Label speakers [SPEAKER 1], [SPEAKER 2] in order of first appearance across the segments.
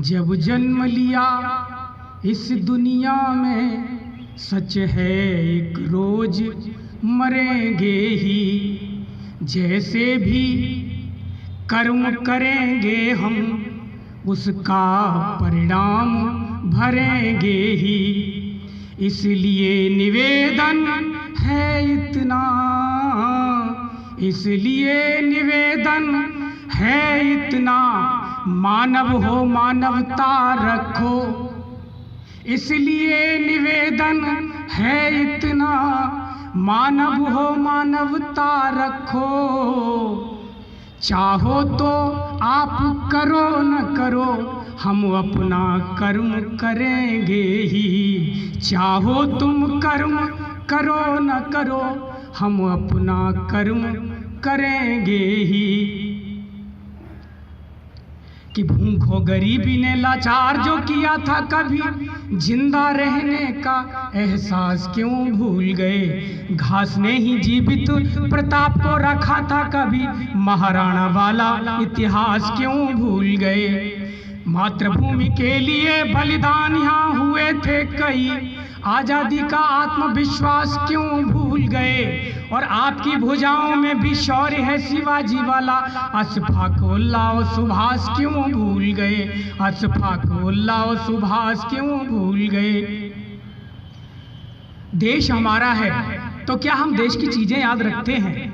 [SPEAKER 1] जब जन्म लिया इस दुनिया में, सच है एक रोज मरेंगे ही। जैसे भी कर्म करेंगे हम, उसका परिणाम भरेंगे ही। इसलिए निवेदन है इतना, इसलिए निवेदन है इतना, मानव हो मानवता रखो। इसलिए निवेदन है इतना, मानव हो मानवता रखो। चाहो तो आप करो न करो, हम अपना कर्म करेंगे ही। चाहो तुम कर्म करो न करो, हम अपना कर्म करेंगे ही। कि भूखो गरीबी ने लाचार जो किया था कभी, जिंदा रहने का एहसास क्यों भूल गए। घास ने ही जीवित प्रताप को रखा था कभी, महाराणा वाला इतिहास क्यों भूल गए। मातृभूमि के लिए बलिदान यहाँ हुए थे कई, आजादी का आत्मविश्वास क्यों भूल गए। और आपकी भुजाओं में भी शौर्य है शिवाजी वाला, अशफाक उल्लाह सुभाष क्यों भूल गए। अशफाक उल्लाह सुभाष क्यों भूल गए। देश हमारा है तो क्या हम देश की चीजें याद रखते हैं।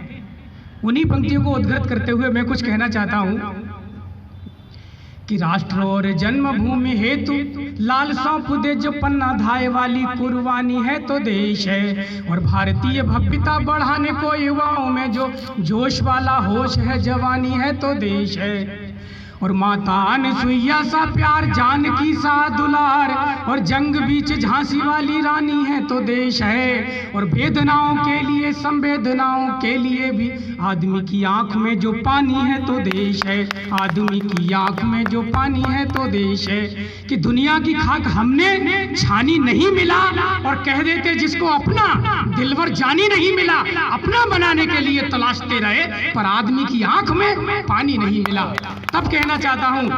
[SPEAKER 1] उन्हीं पंक्तियों को उद्धृत करते हुए मैं कुछ कहना चाहता हूं कि राष्ट्र और जन्मभूमि हेतु लाल सौंप दे जो पन्ना धाय वाली कुर्बानी है तो देश है। और भारतीय भव्यता बढ़ाने को युवाओं में जो जोश वाला होश है जवानी है तो देश है। और माता अनसुईया सा प्यार, जानकी सा दुलार, और जंग बीच झांसी वाली रानी है तो देश है। और वेदनाओं के लिए संवेदनाओं के लिए भी आदमी की आंख में जो पानी है तो देश है। आदमी की आंख में जो पानी है तो देश है। कि दुनिया की खाक हमने छानी नहीं मिला, और कह देते जिसको अपना दिलवर जानी नहीं मिला। अपना बनाने के लिए तलाशते रहे, पर आदमी की आंख में पानी नहीं मिला। तब कहना चाहता हूं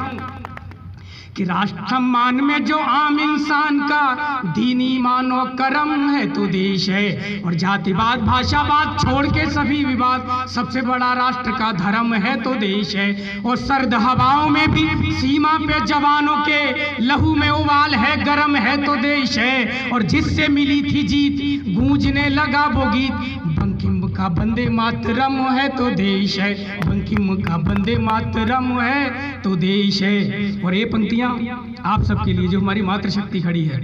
[SPEAKER 1] कि राष्ट्र सम्मान में जो आम इंसान का दीनी मानो कर्म है तो देश है। और जातिवाद भाषावाद छोड़ के सभी विवाद, सबसे बड़ा राष्ट्र का धर्म है तो देश है। और सर्द हवाओं में भी सीमा पे जवानों के लहू में उबाल है, गरम है तो देश है। और जिससे मिली थी जीत गूंजने लगा वो गीत, बंकिम का वंदे मातरम है तो देश है। बंकिम का वंदे मातरम है तो देश है। और ये पंक्तियां आप सबके लिए जो हमारी मातृशक्ति खड़ी है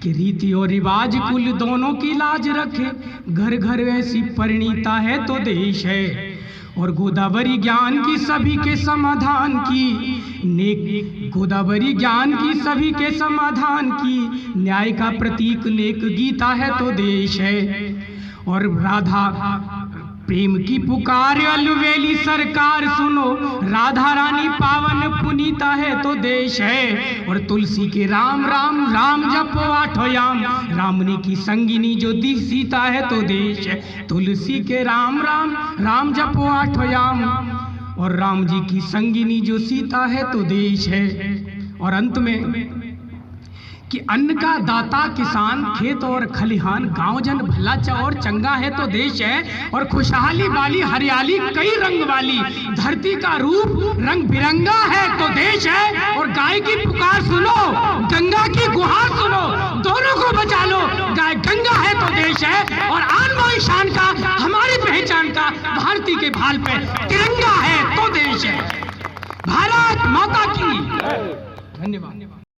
[SPEAKER 1] कि रीति और रिवाज कुल दोनों की लाज रखे, घर घर ऐसी परिणीता है तो देश है। और गोदावरी ज्ञान की सभी के समाधान की नेक, गोदावरी ज्ञान की सभी के समाधान की, न्याय का प्रतीक नेक गीता है तो देश है। और राधा प्रेम की पुकार अलवेली सरकार सुनो, राधा रानी पावन पुनीता है तो देश है। और तुलसी के राम राम राम जपो आठो याम, रामनी की संगिनी जो दी सीता है तो देश है। तुलसी के राम राम राम जपो आठो याम, और राम जी की संगिनी जो सीता है तो देश है। और अंत में कि अन्न का दाता किसान, खेत और खलिहान, गांव जन भला और चंगा है तो देश है। और खुशहाली वाली हरियाली कई रंग वाली, धरती का रूप रंग बिरंगा है तो देश है। और गाय की पुकार सुनो, गंगा की गुहार सुनो, दोनों को बचा लो, गाय गंगा है तो देश है। और आन बान शान का, हमारी पहचान का भारती के भाल पे तिरंगा है तो देश है। भारत माता की धन्यवाद।